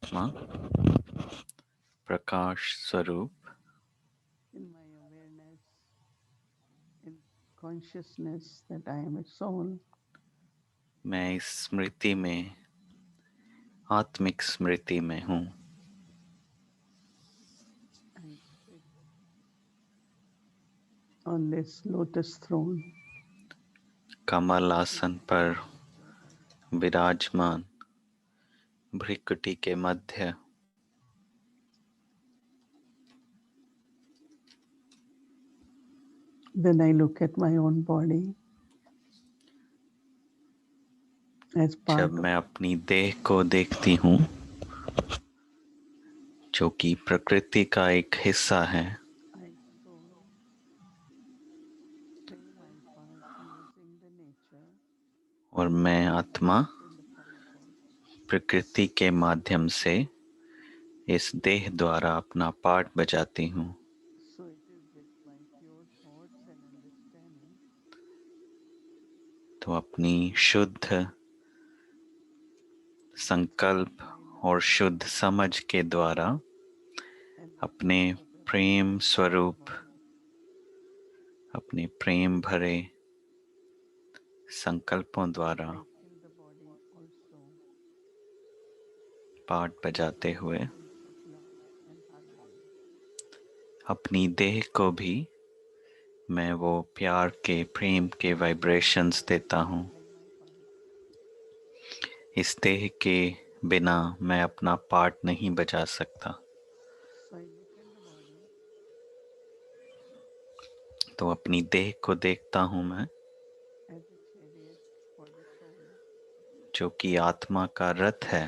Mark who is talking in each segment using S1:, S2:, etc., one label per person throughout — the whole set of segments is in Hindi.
S1: आत्मा प्रकाश स्वरूप
S2: in my awareness, in consciousness that I am a soul,
S1: मैं इस स्मृति में आत्मिक स्मृति में हूँ।
S2: I sit on this lotus throne.
S1: कमल आसन पर विराजमान भृकुटी के मध्य
S2: Then I look at my own body as
S1: जब
S2: part of
S1: मैं अपनी देह को देखती हूँ जो कि प्रकृति का एक हिस्सा है,
S2: I soul, play my part using the nature
S1: और मैं आत्मा
S2: in the form of body.
S1: प्रकृति के माध्यम से इस देह द्वारा अपना पार्ट बजाती हूँ।
S2: So it is with my pure thoughts and understanding
S1: तो अपनी शुद्ध संकल्प
S2: my
S1: और
S2: loving
S1: शुद्ध समझ के द्वारा
S2: and
S1: अपने
S2: immeasurable
S1: प्रेम स्वरूप,
S2: body,
S1: अपने प्रेम भरे संकल्पों द्वारा
S2: I fill the body also
S1: पाठ
S2: with
S1: बजाते हुए
S2: vibrations of love and harmony.
S1: अपनी देह को भी मैं वो प्यार के प्रेम के वाइब्रेशंस देता
S2: So I
S1: हूँ।
S2: play my part.
S1: इस देह के बिना मैं अपना पार्ट नहीं बजा सकता।
S2: So I look at the body
S1: तो अपनी देह को देखता हूँ मैं
S2: as a chariot for the soul,
S1: जो कि आत्मा का रथ है,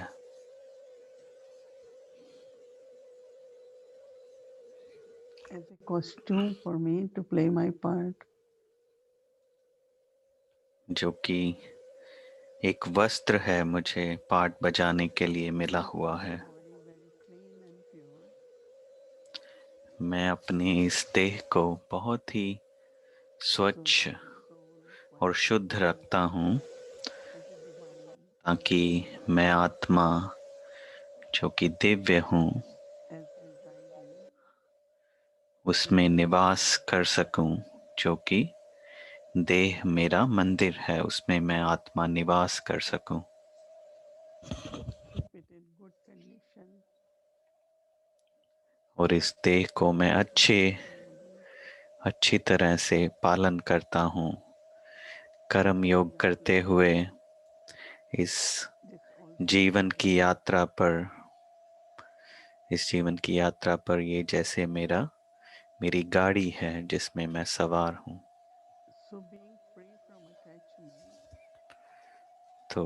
S2: as a costume for me to play my part,
S1: जो कि एक वस्त्र है मुझे पार्ट बजाने के लिए मिला हुआ
S2: keeping
S1: है।
S2: the body very clean and pure,
S1: मैं अपनी इस देह को बहुत ही
S2: so
S1: स्वच्छ
S2: that the soul,
S1: और
S2: quiet and
S1: शुद्ध
S2: pure,
S1: रखता हूँ
S2: is a divine
S1: ताकि मैं आत्मा जो कि दिव्य हूँ
S2: as residing in
S1: उसमें
S2: the body,
S1: निवास कर सकूं, जो कि देह मेरा मंदिर है, उसमें मैं आत्मा निवास कर सकूं।
S2: keep it in good condition,
S1: और इस देह को मैं
S2: holy,
S1: अच्छी तरह से पालन करता हूँ, कर्म
S2: so
S1: योग
S2: that
S1: करते
S2: this
S1: हुए इस
S2: this also
S1: जीवन
S2: serves
S1: की
S2: as a
S1: यात्रा पर इस जीवन की यात्रा पर ये जैसे मेरी गाड़ी है जिसमें मैं सवार हूँ।
S2: so being free from attachment,
S1: तो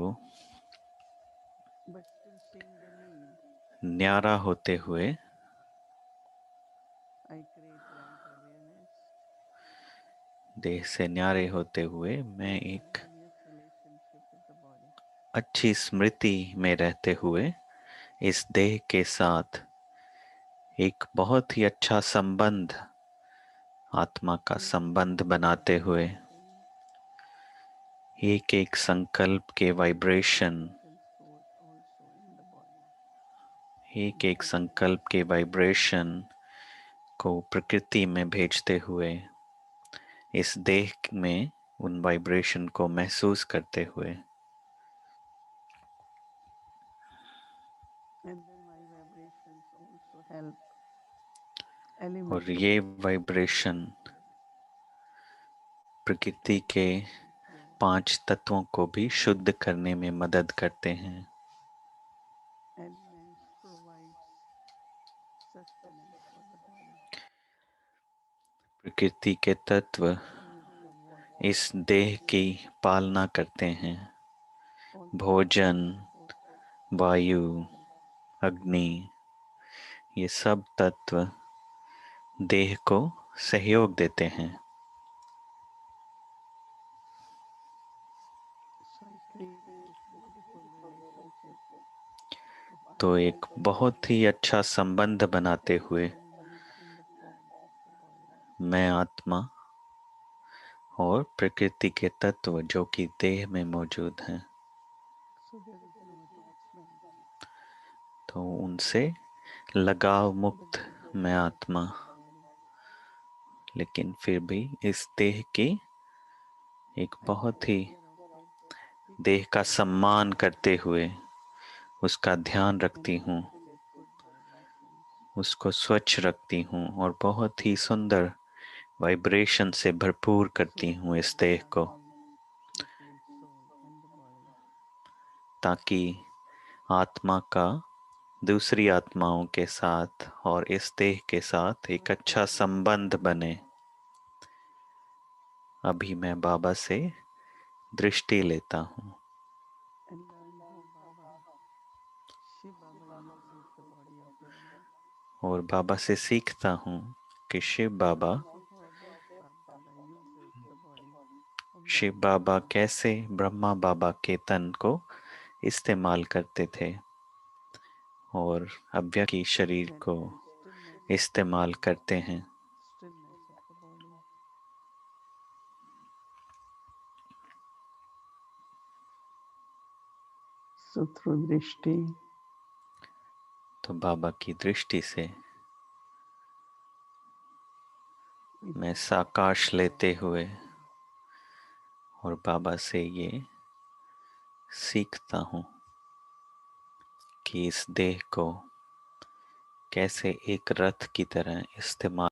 S2: but still seeing the need,
S1: न्यारा होते हुए
S2: I create right awareness
S1: देह से न्यारे होते हुए मैं
S2: and
S1: एक
S2: harmonious relationship with the body.
S1: अच्छी स्मृति में रहते हुए इस देह के साथ एक बहुत ही अच्छा संबंध, आत्मा का
S2: Using
S1: संबंध
S2: my
S1: बनाते हुए
S2: vibration
S1: एक एक संकल्प के vibration,
S2: transport also in the body.
S1: एक एक संकल्प के वाइब्रेशन को प्रकृति में भेजते हुए इस देह में उन वाइब्रेशन को महसूस करते हुए,
S2: And then my vibrations also help
S1: और
S2: eliminate
S1: ये
S2: five
S1: वाइब्रेशन
S2: elements,
S1: प्रकृति के
S2: make it pure,
S1: 5 तत्वों को भी शुद्ध करने में मदद करते हैं।
S2: elements provides sustenance for the body.
S1: प्रकृति के तत्व
S2: Use the water,
S1: इस देह की पालना करते हैं।
S2: also
S1: भोजन,
S2: support
S1: वायु,
S2: movement.
S1: अग्नि, ये सब तत्व देह को सहयोग देते हैं।
S2: So I create this beautiful relationship of
S1: तो एक
S2: harmony
S1: बहुत ही अच्छा संबंध बनाते हुए
S2: elements in the form of the body.
S1: मैं आत्मा और प्रकृति के तत्व जो कि देह में मौजूद हैं,
S2: So there is no attachment.
S1: तो उनसे लगाव
S2: but
S1: मुक्त
S2: the
S1: मैं
S2: body is
S1: आत्मा,
S2: not the body.
S1: लेकिन फिर भी इस देह की एक
S2: I
S1: बहुत
S2: take
S1: he
S2: care of it,
S1: देह का
S2: because of it,
S1: सम्मान करते हुए उसका ध्यान
S2: and
S1: रखती हूँ,
S2: give it good vibrations.
S1: उसको स्वच्छ रखती हूँ और बहुत ही सुंदर वाइब्रेशन से भरपूर
S2: So
S1: करती हूँ
S2: that
S1: इस
S2: the
S1: देह को,
S2: harmony between soul and the body.
S1: ताकि आत्मा का दूसरी आत्माओं के साथ और इस देह के साथ एक अच्छा संबंध बने। अभी मैं बाबा से दृष्टि लेता हूँ
S2: And learn how Baba, Shiv Baba uses the body of Brahma.
S1: और बाबा से सीखता हूँ कि Shiv
S2: And
S1: Baba
S2: also how this Baba uses the body of
S1: Shiv
S2: Brahma
S1: Baba
S2: Baba.
S1: कैसे ब्रह्मा बाबा के तन को इस्तेमाल करते थे और अव्यक्त की शरीर
S2: That
S1: को
S2: is the stillness,
S1: इस्तेमाल करते हैं।
S2: stillness of the body. So through Drishti,
S1: तो बाबा की दृष्टि से
S2: we
S1: मैं
S2: take
S1: साकाश
S2: care of
S1: लेते
S2: the
S1: हुए
S2: body.
S1: और बाबा से ये सीखता हूँ कि इस देह को कैसे एक रथ की तरह इस्तेमाल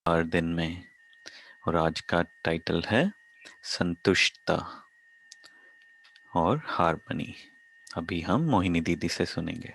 S1: हर दिन में। और आज का टाइटल है संतुष्टता और हार्मनी। अभी हम मोहिनी दीदी से सुनेंगे।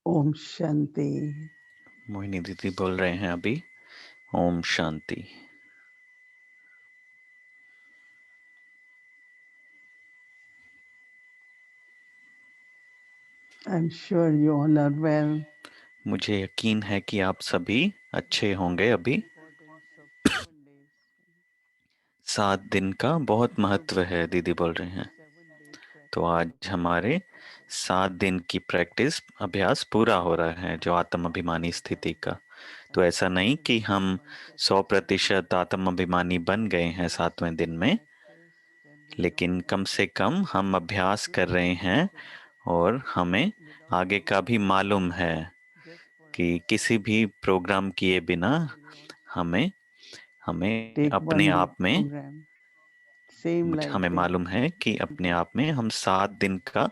S2: Om Shanti.
S1: मोहिनी दीदी बोल रहे हैं अभी Om Shanti.
S2: I'm sure you all are well.
S1: मुझे यकीन है कि आप सभी अच्छे होंगे।
S2: The
S1: अभी
S2: importance of 7 days.
S1: 7 दिन का बहुत महत्व
S2: Today
S1: है, दीदी बोल रहे
S2: is
S1: हैं।
S2: 7 day
S1: तो
S2: practice
S1: आज
S2: of
S1: हमारे
S2: Atmanirbharta.
S1: 7 दिन की प्रैक्टिस अभ्यास पूरा हो रहा है, जो आत्म अभिमानी स्थिति का। तो
S2: And
S1: ऐसा नहीं कि
S2: today
S1: हम
S2: consciousness will
S1: 100% आत्म अभिमानी बन गए हैं 7वें दिन में,
S2: practice, then we know
S1: लेकिन
S2: that
S1: कम से कम हम अभ्यास
S2: this
S1: कर
S2: is
S1: रहे हैं
S2: possible
S1: और हमें
S2: without
S1: आगे का भी
S2: program,
S1: मालूम है
S2: just for
S1: कि
S2: us
S1: किसी भी प्रोग्राम किए
S2: to
S1: बिना
S2: actually also
S1: हमें हमें
S2: take
S1: अपने
S2: 1 week
S1: आप में
S2: program. Same
S1: मुझे
S2: like
S1: हमें
S2: the
S1: मालूम है कि अपने आप में हम 7 दिन का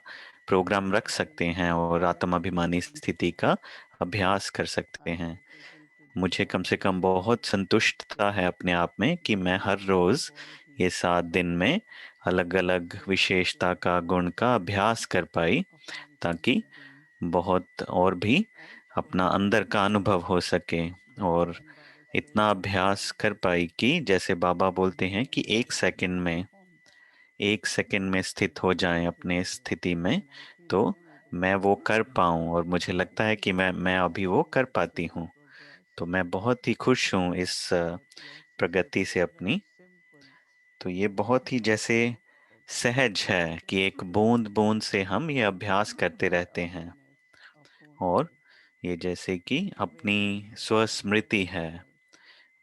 S1: प्रोग्राम रख सकते हैं और आत्माभिमानी स्थिति का अभ्यास कर सकते
S2: I
S1: हैं।
S2: was able to do
S1: मुझे
S2: that
S1: कम से कम बहुत
S2: yesterday
S1: संतुष्टता है अपने आप में कि मैं हर
S2: with the
S1: रोज
S2: qualities
S1: ये 7 दिन में अलग अलग
S2: so
S1: विशेषता
S2: that
S1: का गुण का अभ्यास कर पाई,
S2: of my
S1: ताकि
S2: recent being.
S1: बहुत और भी अपना
S2: Also,
S1: अंदर का अनुभव हो सके और
S2: when Baba says
S1: इतना
S2: that
S1: अभ्यास कर पाई कि जैसे बाबा बोलते हैं कि एक
S2: in
S1: सेकंड
S2: my
S1: में
S2: form,
S1: 1 सेकंड में स्थित हो जाएं अपने स्थिति में,
S2: and I feel
S1: तो
S2: I am able
S1: मैं
S2: to
S1: वो
S2: do that.
S1: कर पाऊं और मुझे लगता है कि मैं अभी वो कर पाती हूँ।
S2: Progress
S1: तो मैं बहुत ही खुश हूँ इस
S2: that yes,
S1: प्रगति से
S2: it's very
S1: अपनी।
S2: simple
S1: तो ये बहुत ही जैसे
S2: that
S1: सहज है
S2: just
S1: कि एक बूंद बूंद से हम ये अभ्यास करते
S2: the
S1: रहते हैं
S2: awareness of own
S1: और
S2: self,
S1: ये जैसे कि
S2: the
S1: अपनी
S2: awareness of
S1: स्वस्मृति
S2: own
S1: है,
S2: self.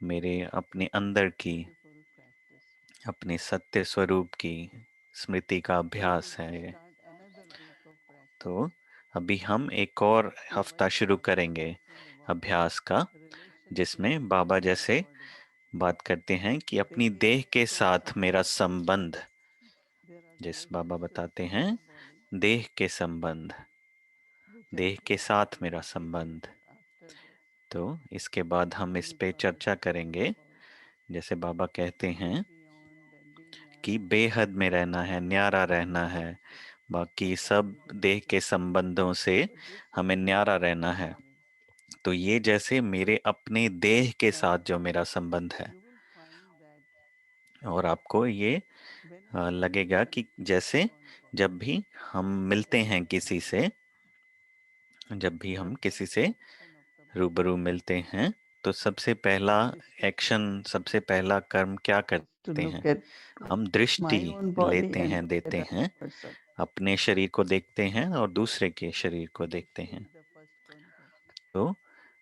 S1: मेरे अपने
S2: It's
S1: अंदर
S2: a
S1: की
S2: beautiful practice.
S1: अपने सत्य स्वरूप की स्मृति का
S2: Today
S1: अभ्यास
S2: we
S1: है ये।
S2: start another week of practice.
S1: तो अभी हम एक और
S2: So
S1: हफ्ता
S2: while
S1: शुरू
S2: Baba is
S1: करेंगे
S2: talking about
S1: अभ्यास का,
S2: relationship
S1: जिसमें बाबा
S2: with the
S1: जैसे
S2: body,
S1: बात करते हैं कि अपनी
S2: they
S1: देह के
S2: also
S1: साथ
S2: say
S1: मेरा
S2: that
S1: संबंध,
S2: there are
S1: जिस बाबा
S2: relationships
S1: बताते
S2: with
S1: हैं
S2: the body
S1: देह के संबंध,
S2: which are
S1: देह के साथ
S2: practically
S1: मेरा संबंध।
S2: repeated after this.
S1: तो इसके बाद हम
S2: So
S1: इस
S2: which
S1: पे
S2: Baba is
S1: चर्चा
S2: talking
S1: करेंगे।
S2: about
S1: जैसे बाबा कहते
S2: being
S1: हैं
S2: beyond and being
S1: बाकी बेहद में रहना है, न्यारा रहना है, बाकी सब देह के संबंधों से हमें न्यारा रहना है। तो ये जैसे मेरे अपने देह के साथ जो मेरा संबंध है, और आपको ये लगेगा कि जैसे जब भी हम मिलते हैं किसी से, जब भी हम किसी से रूबरू मिलते हैं, तो सबसे पहला एक्शन, सबसे पहला कर्म क्या
S2: to
S1: करते
S2: look
S1: हैं?
S2: at
S1: हम दृष्टि
S2: my own body
S1: लेते
S2: and
S1: हैं,
S2: look at
S1: देते हैं,
S2: another person.
S1: अपने शरीर को देखते हैं और दूसरे के शरीर को देखते
S2: Dृष्टि
S1: हैं।
S2: is the first contact.
S1: तो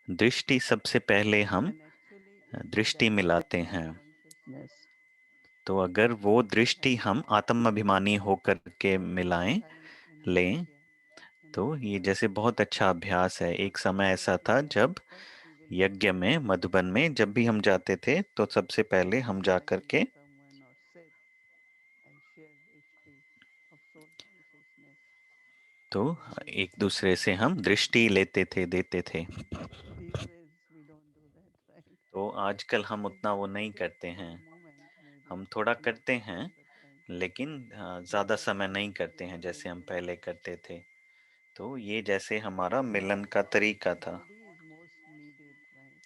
S1: दृष्टि सबसे पहले हम
S2: And actually, it is
S1: दृष्टि
S2: that
S1: मिलाते
S2: soul
S1: हैं।
S2: consciousness
S1: तो अगर वो
S2: that
S1: दृष्टि
S2: has
S1: हम आत्माभिमानी होकर के मिलाएं,
S2: time in
S1: लें,
S2: Yajna and
S1: तो ये
S2: Madhuban.
S1: जैसे बहुत अच्छा अभ्यास है। एक समय
S2: So
S1: ऐसा था
S2: in that
S1: जब
S2: first evening,
S1: यज्ञ में, मधुबन में जब भी हम जाते थे, तो सबसे पहले हम जा कर
S2: interact with
S1: के
S2: someone or sit and share Drishti of soul consciousness.
S1: तो
S2: And then
S1: एक दूसरे से हम दृष्टि लेते थे, देते थे।
S2: these days we don't do that, right?
S1: तो आजकल हम
S2: We
S1: उतना वो
S2: just
S1: नहीं
S2: sit
S1: करते
S2: for
S1: हैं।
S2: a moment, maybe,
S1: हम थोड़ा
S2: not
S1: करते हैं,
S2: all the time.
S1: लेकिन
S2: But
S1: ज़्यादा
S2: that
S1: समय नहीं
S2: moment
S1: करते
S2: is
S1: हैं
S2: very
S1: जैसे हम पहले
S2: important.
S1: करते थे। तो ये जैसे हमारा मिलन
S2: Now,
S1: का तरीका था।
S2: body is most needed, right?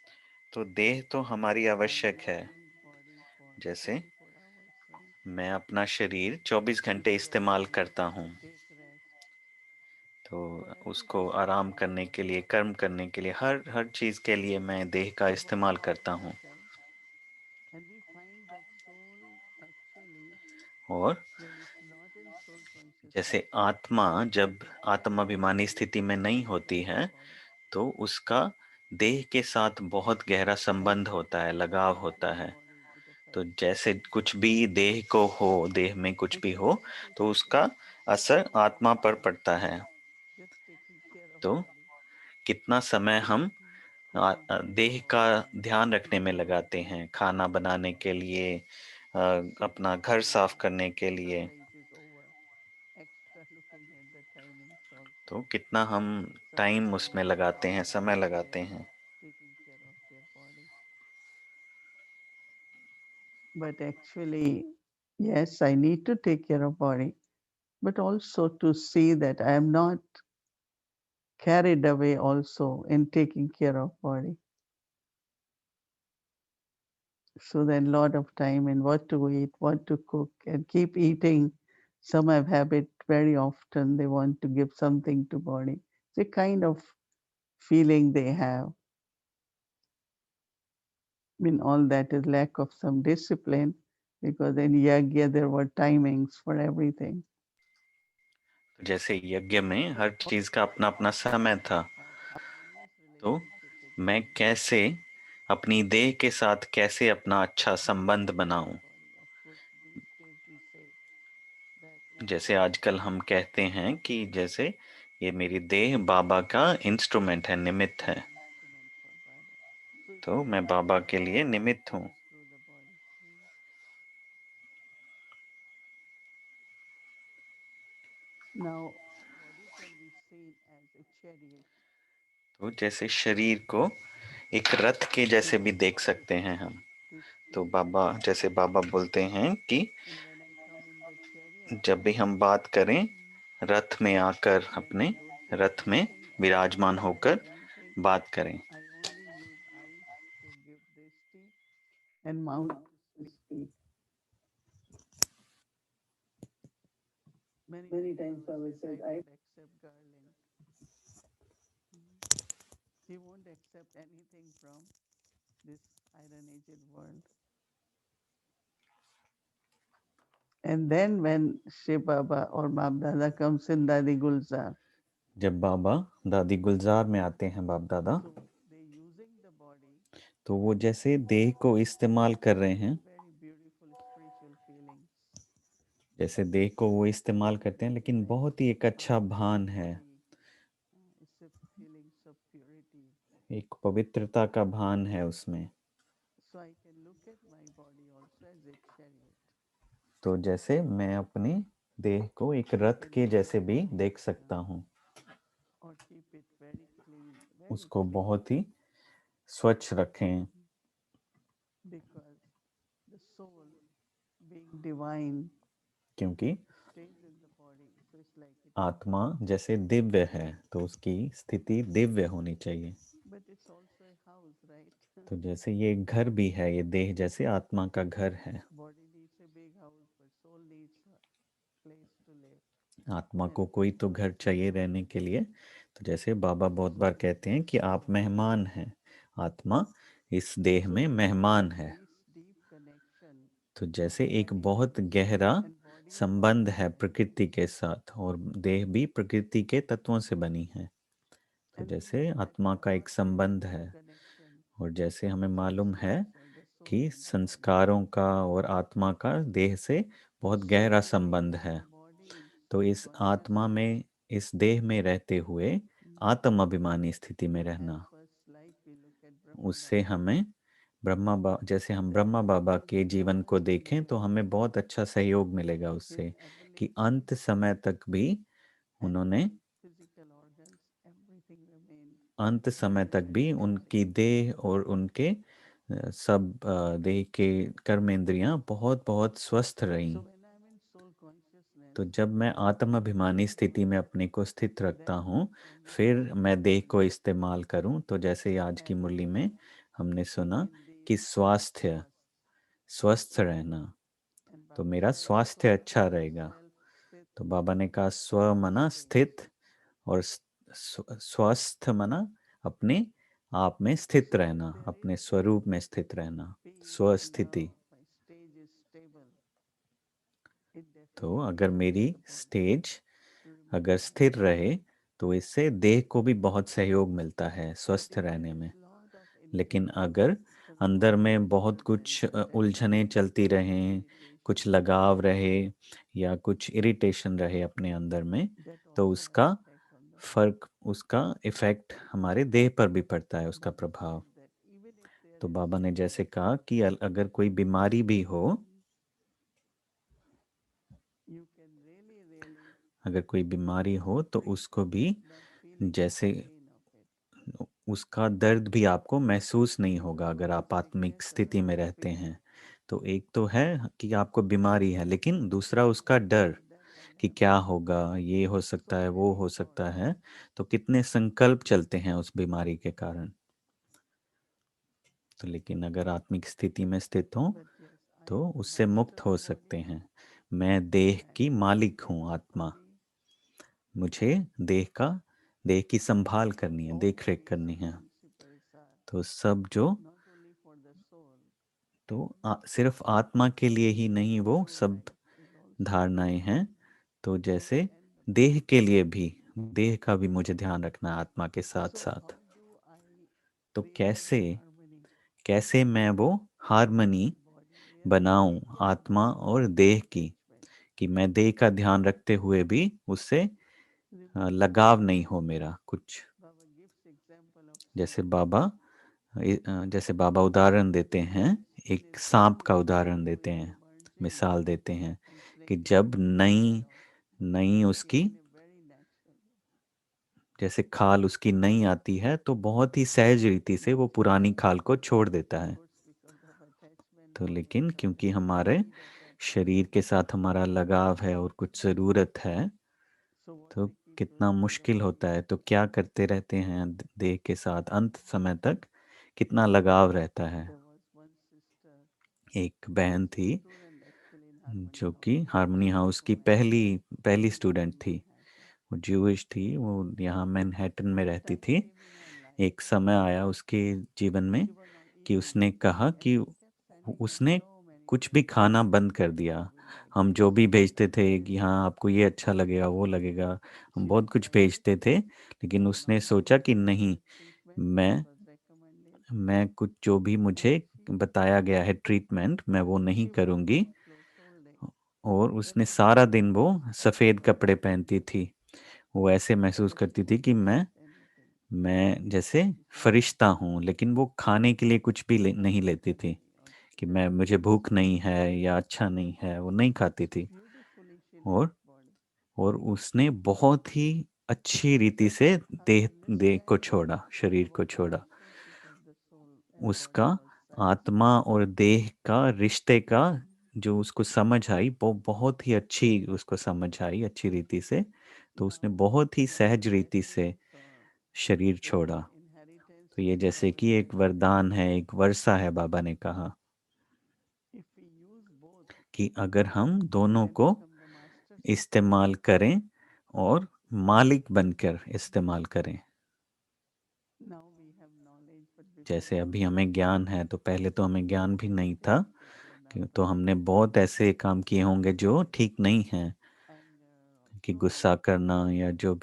S1: तो देह तो हमारी
S2: And
S1: आवश्यक
S2: we
S1: है।
S2: use body for
S1: जैसे
S2: 24 hours, right?
S1: मैं अपना शरीर 24 घंटे
S2: Physical
S1: इस्तेमाल
S2: body
S1: करता हूँ,
S2: to take rest
S1: तो
S2: for
S1: उसको
S2: everything,
S1: आराम
S2: right?
S1: करने
S2: For
S1: के लिए, कर्म
S2: everything.
S1: करने के लिए, हर हर चीज़ के लिए मैं देह का
S2: The
S1: इस्तेमाल
S2: body is
S1: करता हूँ।
S2: vital. And we find that soul actually,
S1: और
S2: when it's not in soul
S1: जैसे
S2: consciousness,
S1: आत्मा जब
S2: it
S1: आत्माभिमानी
S2: connects
S1: स्थिति में नहीं होती
S2: with the
S1: है,
S2: body.
S1: तो उसका देह के साथ बहुत गहरा संबंध
S2: Anything
S1: होता है,
S2: that
S1: लगाव
S2: happens
S1: होता
S2: in the
S1: है।
S2: body, it
S1: तो
S2: affects the
S1: जैसे
S2: soul.
S1: कुछ भी देह को हो, देह में कुछ
S2: And
S1: भी हो,
S2: sometimes it
S1: तो उसका
S2: affects
S1: असर
S2: our
S1: आत्मा पर
S2: time,
S1: पड़ता है।
S2: just taking care of
S1: तो
S2: body.
S1: कितना समय हम
S2: Cooking for the
S1: देह का
S2: body and
S1: ध्यान रखने में लगाते हैं, खाना बनाने के लिए,
S2: sit
S1: अपना
S2: for
S1: घर
S2: a
S1: साफ
S2: while.
S1: करने के लिए।
S2: Otherwise, it's over. Extra looking at the timings also.
S1: तो कितना हम
S2: That
S1: टाइम
S2: somebody
S1: उसमें
S2: else
S1: लगाते हैं, समय
S2: is
S1: लगाते
S2: there
S1: हैं।
S2: taking care of their body. But actually, yes, I need to take care of body, but also to see that I am not carried away also in taking care of body. So then a lot of time in what to eat, what to cook, and keep eating. Some have habit very often, they want to give something to body. It's a kind of feeling they have. I mean, all that is lack of some discipline because in yagya there were timings for everything.
S1: जैसे यज्ञ में हर
S2: All
S1: चीज का
S2: these
S1: अपना अपना समय था।
S2: have harmonious
S1: तो
S2: relationship with
S1: मैं
S2: body.
S1: कैसे अपनी देह के साथ कैसे अपना अच्छा
S2: We
S1: संबंध
S2: use the
S1: बनाऊं?
S2: body. Of course, these days we say that it's
S1: जैसे
S2: my
S1: आजकल हम कहते हैं कि जैसे ये मेरी देह बाबा का इंस्ट्रूमेंट है, निमित्त है।
S2: instrument for Baba. So it's
S1: तो मैं
S2: actually
S1: बाबा
S2: the
S1: के लिए
S2: body
S1: निमित्त हूँ।
S2: goes through the body. Now, body can be seen as a chariot.
S1: तो जैसे शरीर को एक रथ के जैसे भी
S2: People
S1: देख
S2: call it
S1: सकते हैं हम।
S2: to
S1: तो
S2: speak.
S1: बाबा, जैसे बाबा बोलते हैं कि
S2: And when I come in the chariot,
S1: जब भी हम बात करें, रथ में आकर,
S2: then I
S1: अपने
S2: don't say
S1: रथ में
S2: anything and I
S1: विराजमान
S2: don't say
S1: होकर
S2: anything.
S1: बात करें।
S2: I only use eyes to give drishti and mouth to speak. Many times Baba says, I don't accept garland. He won't accept anything from this Iron Aged world. And then when Shiv Baba or Bab Dada comes in Dadi Gulzar,
S1: जब बाबा दादी गुलजार में आते हैं, बाप दादा,
S2: so they using the body,
S1: तो वो जैसे देह को इस्तेमाल कर रहे हैं,
S2: very beautiful spiritual feelings.
S1: जैसे देह को वो इस्तेमाल करते हैं, लेकिन
S2: Like
S1: बहुत ही एक अच्छा भान है,
S2: body, it's a feelings of purity.
S1: एक पवित्रता का भान है उसमें।
S2: So I can look at my body also as a chariot.
S1: तो जैसे मैं अपनी देह को एक रथ के जैसे भी देख सकता हूँ।
S2: Or keep it very clean, very
S1: उसको
S2: clean.
S1: बहुत ही स्वच्छ रखें।
S2: Because the soul being divine
S1: क्योंकि
S2: stays in the body. So it's like it is,
S1: आत्मा जैसे दिव्य है तो उसकी स्थिति दिव्य होनी चाहिए।
S2: but it's also a house, right?
S1: तो जैसे ये एक घर भी है, ये देह जैसे आत्मा का घर है।
S2: Body needs a big house, but soul needs a place to live.
S1: आत्मा
S2: And
S1: को कोई तो घर चाहिए रहने के लिए। तो जैसे बाबा बहुत बार कहते हैं कि आप मेहमान हैं, आत्मा इस देह
S2: so
S1: में
S2: when we
S1: मेहमान
S2: have
S1: है।
S2: this deep connection
S1: तो
S2: of
S1: जैसे एक
S2: humanity,
S1: बहुत गहरा
S2: and body is
S1: संबंध
S2: also
S1: है प्रकृति
S2: humanity,
S1: के साथ, और देह भी प्रकृति के तत्वों से बनी है। तो
S2: and we
S1: जैसे
S2: know that
S1: आत्मा का एक
S2: birth is
S1: संबंध
S2: deep
S1: है,
S2: connection
S1: और जैसे हमें
S2: of
S1: मालूम है
S2: senses or the soul
S1: कि
S2: and the body.
S1: संस्कारों का और आत्मा का देह से बहुत
S2: So
S1: गहरा
S2: when we
S1: संबंध
S2: are
S1: है।
S2: in body,
S1: तो इस आत्मा
S2: consciousness,
S1: में, इस देह में रहते हुए आत्म अभिमानी स्थिति में
S2: at
S1: रहना,
S2: first like we look at Brahma
S1: उससे
S2: Baba,
S1: हमें जैसे हम
S2: that
S1: Brahma
S2: there
S1: Baba
S2: will
S1: के
S2: be a
S1: जीवन
S2: lot
S1: को
S2: of
S1: देखें तो हमें
S2: miracles.
S1: बहुत अच्छा सहयोग मिलेगा
S2: His
S1: उससे, कि
S2: ability
S1: अंत समय तक भी उन्होंने,
S2: and physical organs, everything remained
S1: अंत समय
S2: very,
S1: तक
S2: very
S1: भी
S2: healthy.
S1: उनकी देह और उनके सब देह के कर्मेंद्रियां बहुत बहुत स्वस्थ रहीं।
S2: So when I'm in soul consciousness,
S1: तो जब मैं आत्म अभिमानी
S2: then
S1: स्थिति में अपने को स्थित रखता
S2: then
S1: हूँ,
S2: I can
S1: फिर
S2: use
S1: मैं देह को
S2: the
S1: इस्तेमाल करूँ। तो जैसे आज की
S2: health
S1: मुरली में हमने सुना
S2: in the
S1: कि स्वास्थ्य,
S2: swast.
S1: स्वस्थ रहना,
S2: And
S1: तो
S2: Baba
S1: मेरा
S2: says,
S1: स्वास्थ्य
S2: Swa
S1: अच्छा
S2: means
S1: रहेगा।
S2: self, Sthit
S1: तो बाबा ने कहा स्व
S2: means
S1: मना
S2: stay.
S1: स्थित, और स्वस्थ मना अपने आप में स्थित
S2: So if
S1: रहना,
S2: there
S1: अपने
S2: is
S1: स्वरूप में स्थित रहना,
S2: peace and
S1: स्वस्थिति।
S2: love, my stage is stable, it
S1: तो
S2: definitely
S1: अगर
S2: helps
S1: मेरी
S2: the body
S1: stage
S2: to remain
S1: अगर स्थिर
S2: conscious.
S1: रहे तो इससे देह को भी बहुत सहयोग मिलता है
S2: But
S1: स्वस्थ
S2: if there
S1: रहने
S2: is
S1: में।
S2: lot of
S1: लेकिन
S2: interference,
S1: अगर अंदर में बहुत
S2: confusion,
S1: कुछ उलझनें
S2: attachment,
S1: चलती रहें, कुछ
S2: irritation,
S1: लगाव रहे या कुछ इरिटेशन रहे अपने अंदर में,
S2: that
S1: तो
S2: also has
S1: उसका
S2: effect on the body.
S1: फर्क, उसका इफेक्ट हमारे देह पर भी पड़ता है, उसका
S2: Baba
S1: प्रभाव।
S2: says that even if there
S1: तो
S2: is
S1: बाबा ने जैसे
S2: sickness,
S1: कहा कि अगर कोई बीमारी भी हो,
S2: you can really, really
S1: अगर कोई बीमारी हो तो
S2: treat
S1: उसको
S2: it,
S1: भी
S2: but not feeling the
S1: जैसे
S2: pain of it.
S1: उसका दर्द भी आपको महसूस नहीं होगा
S2: So
S1: अगर
S2: one
S1: आप आत्मिक
S2: sickness or
S1: स्थिति
S2: one
S1: में रहते
S2: pain,
S1: हैं। तो एक तो है कि आपको बीमारी है, लेकिन दूसरा उसका डर
S2: that I
S1: कि
S2: have.
S1: क्या होगा, ये हो सकता
S2: So
S1: है, वो
S2: many
S1: हो सकता
S2: thoughts.
S1: है। तो कितने संकल्प चलते हैं उस बीमारी के कारण। तो लेकिन अगर आत्मिक स्थिति में स्थित हो
S2: But yes, I
S1: तो
S2: am the
S1: उससे
S2: master
S1: मुक्त
S2: of
S1: हो सकते
S2: body.
S1: हैं। मैं देह
S2: I
S1: की
S2: have to
S1: मालिक
S2: take
S1: हूँ,
S2: this
S1: आत्मा।
S2: body
S1: मुझे देह की संभाल करनी है,
S2: all
S1: देख रेख
S2: these
S1: करनी है।
S2: principles are
S1: तो सब जो,
S2: not only for the soul,
S1: तो सिर्फ आत्मा के लिए ही नहीं,
S2: the
S1: वो
S2: soul
S1: सब
S2: life is also
S1: धारणाएं हैं। तो
S2: for the
S1: जैसे
S2: enlightened
S1: देह के
S2: soul.
S1: लिए भी, देह का भी मुझे ध्यान रखना है आत्मा के साथ
S2: So
S1: साथ।
S2: how do I
S1: तो
S2: create
S1: कैसे,
S2: that harmony
S1: कैसे मैं वो harmony
S2: in body where I
S1: बनाऊं
S2: take care of
S1: आत्मा और
S2: myself, no
S1: देह की,
S2: attachment?
S1: कि मैं देह का ध्यान रखते हुए भी उससे
S2: Remember,
S1: लगाव नहीं हो मेरा कुछ।
S2: Baba gives example of
S1: जैसे
S2: snake.
S1: जैसे बाबा उदाहरण देते हैं, एक
S2: Snake is
S1: सांप का
S2: young,
S1: उदाहरण
S2: so
S1: देते
S2: it
S1: हैं,
S2: emerging,
S1: मिसाल देते हैं
S2: and
S1: कि
S2: snake is
S1: जब
S2: taking care
S1: नई
S2: of
S1: नई
S2: skin
S1: उसकी,
S2: in a very natural way.
S1: जैसे खाल उसकी नई आती है तो बहुत ही सहज रीति से
S2: But
S1: वो पुरानी खाल को छोड़
S2: of
S1: देता है।
S2: course, because of attachment,
S1: तो
S2: body
S1: लेकिन
S2: becomes
S1: क्योंकि हमारे
S2: need of
S1: शरीर
S2: attachment.
S1: के साथ हमारा लगाव है और कुछ ज़रूरत है,
S2: So what
S1: तो
S2: we keep
S1: कितना
S2: doing in the
S1: मुश्किल होता
S2: body,
S1: है। तो क्या करते रहते हैं देह के साथ, अंत समय तक कितना लगाव रहता है।
S2: there was one sister
S1: एक
S2: who was
S1: बहन
S2: a
S1: थी
S2: student actually in Harmony
S1: जो कि
S2: House,
S1: हारमोनी हाउस की
S2: Jewish
S1: पहली
S2: woman
S1: पहली
S2: living
S1: स्टूडेंट
S2: in
S1: थी।
S2: Manhattan.
S1: वो ज्यूइश थी, वो यहाँ मैनहट्टन में
S2: A
S1: रहती
S2: time
S1: थी।
S2: came in her life
S1: एक समय आया उसके जीवन में
S2: she was not
S1: कि
S2: eating
S1: उसने कहा
S2: anything, and
S1: कि
S2: she kept sending her
S1: उसने
S2: so many
S1: कुछ भी
S2: messages
S1: खाना बंद कर
S2: that
S1: दिया।
S2: I will like
S1: हम जो
S2: this,
S1: भी
S2: I
S1: भेजते
S2: will
S1: थे
S2: like
S1: कि
S2: that.
S1: हाँ आपको ये अच्छा लगेगा, वो लगेगा, हम
S2: She
S1: बहुत कुछ
S2: decided
S1: भेजते थे, लेकिन
S2: to
S1: उसने
S2: not
S1: सोचा
S2: go
S1: कि
S2: for
S1: नहीं,
S2: the treatment which
S1: मैं
S2: was recommended,
S1: मैं कुछ जो भी मुझे
S2: and she
S1: बताया गया है ट्रीटमेंट, मैं वो नहीं
S2: she wore
S1: करूँगी।
S2: white clothes whole day.
S1: और
S2: But
S1: उसने
S2: she
S1: सारा
S2: felt
S1: दिन वो सफ़ेद कपड़े पहनती थी। वो ऐसे महसूस
S2: but she
S1: करती थी कि
S2: couldn't eat anything.
S1: मैं जैसे
S2: She said
S1: फरिश्ता हूँ, लेकिन वो खाने के लिए कुछ भी
S2: I
S1: नहीं
S2: don't
S1: लेती
S2: have
S1: थी।
S2: any, or she
S1: कि मैं,
S2: doesn't
S1: मुझे
S2: have
S1: भूख
S2: any.
S1: नहीं है या अच्छा नहीं है, वो नहीं खाती थी।
S2: Beautifully she
S1: और
S2: lived body.
S1: उसने बहुत ही अच्छी रीति से
S2: Her
S1: देह देह को
S2: understanding
S1: छोड़ा, शरीर
S2: about
S1: को
S2: the
S1: छोड़ा।
S2: relationship of the soul and
S1: उसका
S2: body was such
S1: आत्मा और देह का रिश्ते का जो उसको समझ आई वो बहुत ही अच्छी, उसको समझ आई अच्छी रीति से, तो उसने
S2: Now,
S1: बहुत ही
S2: like
S1: सहज
S2: that
S1: रीति
S2: is
S1: से शरीर
S2: like
S1: छोड़ा।
S2: an inheritance
S1: तो
S2: of
S1: ये जैसे कि एक
S2: divine
S1: वरदान है, एक वर्षा है, बाबा ने कहा
S2: if we use both,
S1: कि अगर हम
S2: we
S1: दोनों
S2: can
S1: को
S2: become the masters of our
S1: इस्तेमाल
S2: life.
S1: करें और मालिक बनकर इस्तेमाल करें।
S2: Now we have knowledge, but before
S1: जैसे
S2: we
S1: अभी
S2: didn't
S1: हमें
S2: have
S1: ज्ञान है,
S2: knowledge.
S1: तो पहले तो हमें ज्ञान भी नहीं
S2: Many
S1: था,
S2: mistakes were done
S1: तो
S2: by
S1: हमने
S2: us.
S1: बहुत ऐसे काम किए होंगे जो ठीक नहीं हैं,
S2: And
S1: कि
S2: also,
S1: गुस्सा करना या जो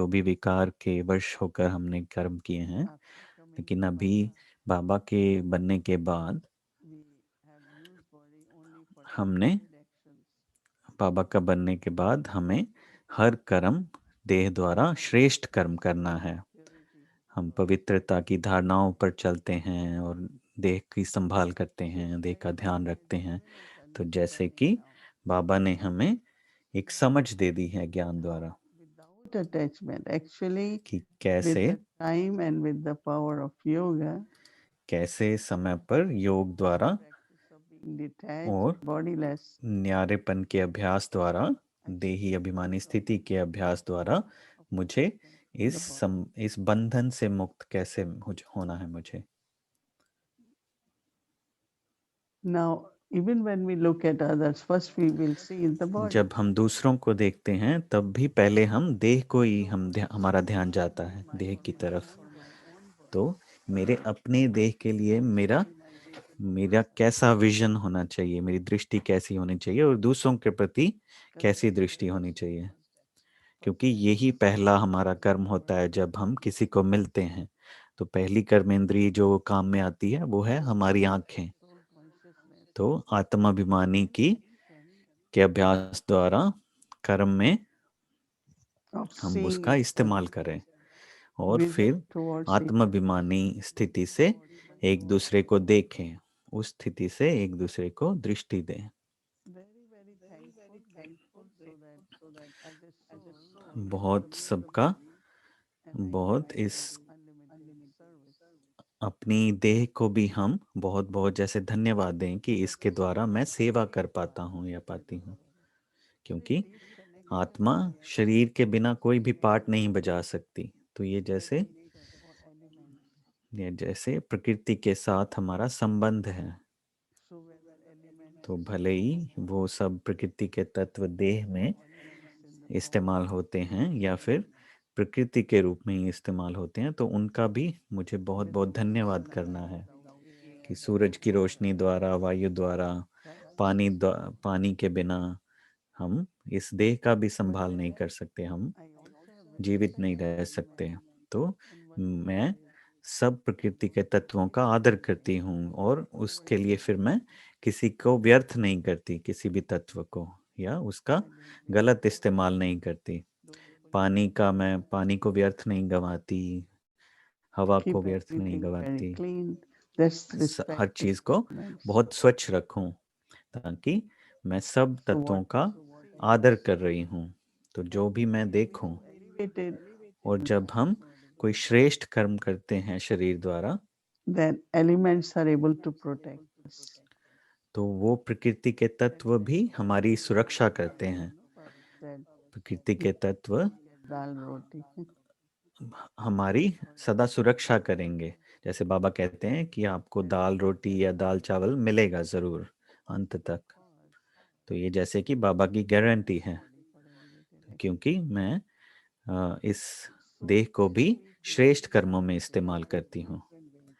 S1: भी विकार के वश होकर हमने कर्म किए हैं।
S2: after coming
S1: लेकिन
S2: to
S1: अभी
S2: Baba,
S1: बाबा के बनने के बाद
S2: we have used body only for
S1: हमने,
S2: good actions.
S1: बाबा का बनने के बाद हमें हर कर्म देह द्वारा श्रेष्ठ कर्म करना है।
S2: Purity
S1: हम
S2: body.
S1: पवित्रता की धारणाओं पर चलते हैं और देह की संभाल करते
S2: Just
S1: हैं, देह
S2: like
S1: का ध्यान
S2: Baba has
S1: रखते हैं।
S2: given us
S1: तो जैसे
S2: understanding
S1: कि
S2: now,
S1: बाबा ने हमें एक
S2: that
S1: समझ दे दी है ज्ञान
S2: now
S1: द्वारा,
S2: without attachment, actually
S1: कि
S2: with
S1: कैसे
S2: the time and with the power of yoga,
S1: कैसे समय पर योग
S2: the
S1: द्वारा
S2: practice of being detached
S1: और
S2: and bodiless,
S1: न्यारेपन के अभ्यास द्वारा, देही
S2: achieving
S1: अभिमानी
S2: full
S1: स्थिति के अभ्यास द्वारा
S2: of
S1: मुझे
S2: attachment from the body.
S1: इस बंधन से मुक्त कैसे होना है मुझे।
S2: Now, even when we look at others, first we will see the body.
S1: जब हम दूसरों को देखते हैं तब भी पहले हम देह को ही हमारा ध्यान
S2: What
S1: जाता
S2: is
S1: है,
S2: my
S1: देह की
S2: vision
S1: तरफ।
S2: for my own
S1: तो
S2: body?
S1: मेरे अपने देह के लिए मेरा
S2: What should be my vision for
S1: मेरा
S2: others?
S1: कैसा विजन होना चाहिए, मेरी दृष्टि कैसी होनी चाहिए, और दूसरों के प्रति
S2: Because
S1: कैसी
S2: that's
S1: दृष्टि
S2: the
S1: होनी
S2: first
S1: चाहिए।
S2: step.
S1: क्योंकि
S2: First step
S1: यही
S2: is
S1: पहला हमारा
S2: to
S1: कर्म
S2: see
S1: होता है
S2: ourselves.
S1: जब हम किसी को मिलते हैं। तो पहली कर्मेंद्री जो काम में आती है वो है हमारी आंखें।
S2: Soul consciousness
S1: तो आत्माभिमानी की के अभ्यास द्वारा कर्म में
S2: of
S1: हम
S2: seeing
S1: उसका
S2: each
S1: इस्तेमाल
S2: other,
S1: करें, और
S2: vision
S1: फिर
S2: towards each other.
S1: आत्माभिमानी स्थिति से एक दूसरे को देखें, उस स्थिति से एक दूसरे को दृष्टि दें।
S2: Very, very thankful so that as a soul I can
S1: बहुत
S2: serve
S1: सबका
S2: and I can
S1: बहुत
S2: give
S1: इस
S2: unlimited service.
S1: अपनी देह को भी हम बहुत बहुत जैसे धन्यवाद दें कि इसके द्वारा मैं सेवा कर पाता हूँ या पाती हूँ।
S2: Very
S1: क्योंकि
S2: deep connection
S1: आत्मा
S2: with
S1: शरीर के बिना कोई भी पार्ट नहीं
S2: nature,
S1: बजा सकती। तो
S2: with nature or elements.
S1: ये जैसे प्रकृति के साथ हमारा संबंध है।
S2: So whether elements
S1: तो
S2: in the
S1: भले
S2: form
S1: ही
S2: of
S1: वो
S2: body
S1: सब प्रकृति के तत्व देह में
S2: or elements in the form of
S1: इस्तेमाल होते हैं या
S2: nature,
S1: फिर प्रकृति के रूप में ही इस्तेमाल होते हैं, तो उनका भी मुझे बहुत
S2: whether
S1: बहुत
S2: it is
S1: धन्यवाद करना
S2: sunlight,
S1: है।
S2: without air,
S1: कि
S2: without
S1: सूरज की रोशनी
S2: water,
S1: द्वारा, वायु द्वारा,
S2: right?
S1: पानी के बिना हम इस देह का भी
S2: But
S1: संभाल
S2: then
S1: नहीं कर सकते, हम
S2: I also have
S1: जीवित
S2: respect
S1: नहीं
S2: for
S1: रह सकते।
S2: elements
S1: तो
S2: and whatever
S1: मैं
S2: is
S1: सब प्रकृति के तत्वों का आदर करती हूँ, और उसके लिए
S2: wasted.
S1: फिर मैं किसी को व्यर्थ नहीं करती, किसी भी तत्व को, या उसका
S2: I don't waste
S1: गलत इस्तेमाल नहीं करती।
S2: those particular
S1: मैं पानी को व्यर्थ नहीं गंवाती, हवा को
S2: keep
S1: व्यर्थ नहीं
S2: everything very
S1: गंवाती।
S2: clean. That's
S1: her
S2: respecting
S1: चीज को
S2: elements.
S1: बहुत स्वच्छ रखूं, ताकि मैं सब
S2: So what
S1: तत्वों का
S2: I
S1: आदर
S2: see
S1: कर रही हूँ। तो जो भी मैं
S2: we
S1: देखूं,
S2: are elevated
S1: और
S2: in
S1: जब
S2: this
S1: हम
S2: body,
S1: कोई श्रेष्ठ कर्म करते हैं शरीर द्वारा,
S2: then elements are able to protect us.
S1: तो वो प्रकृति के
S2: That's
S1: तत्व
S2: like
S1: भी hमारी सुरक्षा करते
S2: Baba,
S1: हैं।
S2: Baba said,
S1: प्रकृति
S2: you
S1: के तत्व
S2: get dal roti.
S1: हमारी सदा सुरक्षा करेंगे। जैसे बाबा कहते हैं कि आपको
S2: And
S1: दाल
S2: because
S1: रोटी या दाल चावल मिलेगा ज़रूर अंत तक। तो ये जैसे कि बाबा की गारंटी है,
S2: body for elevated
S1: क्योंकि
S2: activity.
S1: मैं इस
S2: So
S1: देह को भी
S2: every day
S1: श्रेष्ठ कर्मों में इस्तेमाल
S2: in
S1: करती हूँ।
S2: different ways.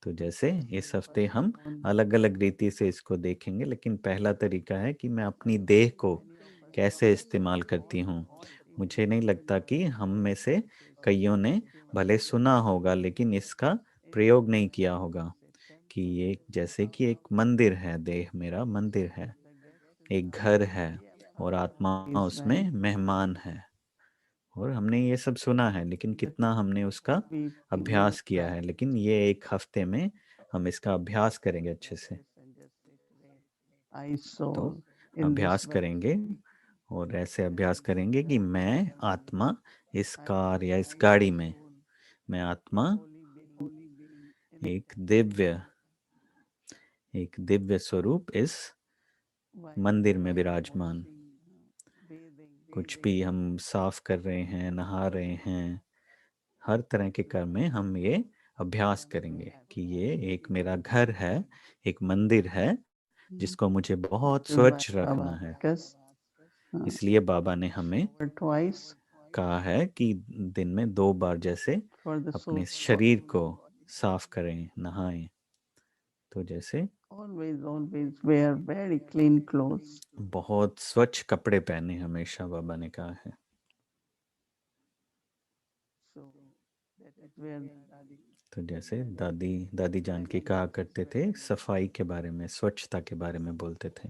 S1: तो जैसे इस
S2: For
S1: हफ्ते
S2: my
S1: हम
S2: own
S1: अलग
S2: body.
S1: अलग रीति से इसको देखेंगे, लेकिन पहला तरीका है कि मैं अपनी
S2: I
S1: देह
S2: think
S1: को
S2: many of us have
S1: कैसे इस्तेमाल
S2: heard
S1: करती हूँ।
S2: all three
S1: मुझे नहीं
S2: different
S1: लगता कि हम में से
S2: verses
S1: कईयों ने
S2: given
S1: भले
S2: by
S1: सुना
S2: Baba.
S1: होगा, लेकिन इसका
S2: In
S1: प्रयोग नहीं
S2: India,
S1: किया
S2: we
S1: होगा
S2: say
S1: कि
S2: temple
S1: ये
S2: is the
S1: जैसे
S2: house
S1: कि
S2: of
S1: एक मंदिर है, देह मेरा मंदिर है,
S2: and the guest is the
S1: एक घर
S2: Atma.
S1: है,
S2: ये
S1: और
S2: आपने
S1: आत्मा
S2: सुना है
S1: उसमें
S2: Israel.
S1: मेहमान है। और हमने ये सब सुना है, लेकिन
S2: The
S1: कितना हमने उसका
S2: we use
S1: अभ्यास किया है।
S2: practice.
S1: लेकिन ये एक हफ्ते में हम इसका अभ्यास करेंगे अच्छे से।
S2: Practice and just say today, I
S1: तो
S2: soul in this
S1: अभ्यास
S2: vessel.
S1: करेंगे, और ऐसे अभ्यास करेंगे कि मैं आत्मा इस
S2: I
S1: कार या इस
S2: recognize
S1: गाड़ी
S2: my
S1: में,
S2: soul,
S1: मैं
S2: a
S1: आत्मा
S2: holy being in
S1: एक
S2: practice of
S1: दिव्य
S2: yoga.
S1: एक दिव्य स्वरूप इस मंदिर में
S2: wiping,
S1: विराजमान।
S2: washing, bathing,
S1: कुछ भी हम साफ कर रहे हैं, नहा रहे हैं, हर तरह के कर्म में हम ये अभ्यास करेंगे कि ये एक मेरा घर है, एक मंदिर है, जिसको मुझे बहुत
S2: is why
S1: स्वच्छ
S2: Baba
S1: रखना है।
S2: asked us
S1: इसलिए बाबा ने हमें
S2: shower twice
S1: कहा है कि दिन में 2 बार जैसे
S2: for the
S1: अपने
S2: soul
S1: शरीर
S2: body.
S1: को साफ करें, नहाएं। तो जैसे
S2: Always, always wear very clean clothes.
S1: बहुत स्वच्छ कपड़े पहने, हमेशा बाबा ने कहा है।
S2: So that is where the Dadi
S1: तो जैसे दादी दादी जानकी कहा करते थे, सफाई के बारे में, स्वच्छता के बारे में बोलते थे।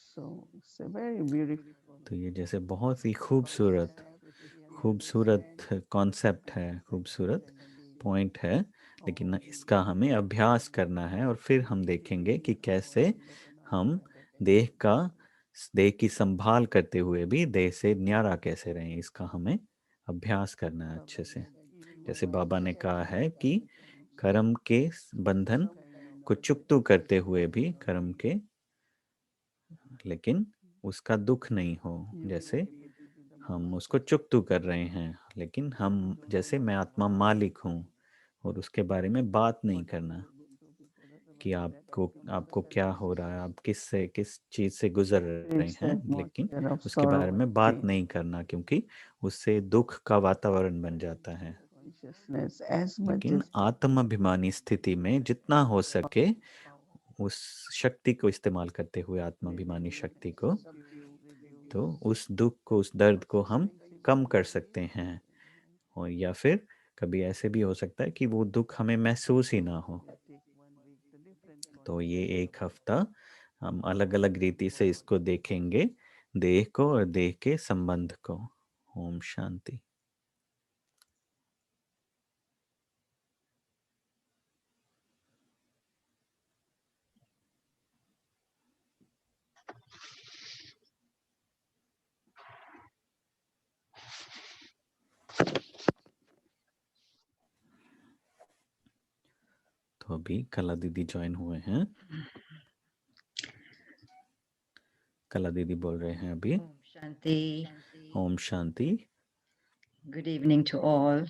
S2: so it's a very beautiful
S1: तो ये जैसे बहुत ही खूबसूरत
S2: concept if we
S1: खूबसूरत
S2: understand
S1: कॉन्सेप्ट है, खूबसूरत
S2: then again
S1: पॉइंट है, लेकिन
S2: all
S1: इसका हमें अभ्यास करना है और फिर हम देखेंगे कि कैसे हम देह का देह की संभाल करते हुए भी देह से न्यारा कैसे रहें, इसका हमें अभ्यास करना है अच्छे
S2: Baba
S1: से।
S2: said even
S1: जैसे
S2: Baba
S1: बाबा ने
S2: said
S1: कहा
S2: many
S1: है कि
S2: times
S1: कर्म के बंधन
S2: some kind
S1: को
S2: of
S1: चुकतू करते हुए भी कर्म के, लेकिन उसका दुख नहीं हो।
S2: you will
S1: जैसे
S2: be able to do the
S1: हम
S2: master.
S1: उसको चुकतू कर रहे हैं, लेकिन हम जैसे मैं आत्मा मालिक हूँ और उसके बारे में बात नहीं
S2: What you
S1: करना
S2: will do because
S1: कि
S2: otherwise that
S1: आपको
S2: also
S1: आपको
S2: brings
S1: क्या हो रहा है, आप किस चीज़ से गुजर रहे
S2: creates
S1: हैं, लेकिन
S2: atmosphere of
S1: उसके बारे
S2: sorrow and
S1: में बात
S2: pain.
S1: नहीं करना, क्योंकि उससे दुख का वातावरण बन जाता है।
S2: Consciousness as much
S1: लेकिन
S2: as
S1: आत्माभिमानी स्थिति में जितना हो सके उस शक्ति को इस्तेमाल करते हुए,
S2: they
S1: आत्माभिमानी
S2: will
S1: शक्ति को,
S2: subdue,
S1: तो
S2: reduce,
S1: उस दुख को, उस दर्द को हम कम कर
S2: sensitivity,
S1: सकते हैं। और या फिर कभी ऐसे भी हो सकता है कि वो दुख हमें महसूस ही ना हो।
S2: we'll take 1 week the different
S1: तो ये
S2: concepts of
S1: एक हफ्ता हम अलग अलग रीति से इसको देखेंगे, देह को और देह के संबंध को। ओम शांति। तो अभी कला दीदी ज्वाइन हुए हैं। कला दीदी बोल रहे हैं अभी।
S3: Om Shanti.
S1: Om Shanti.
S3: Good evening to all.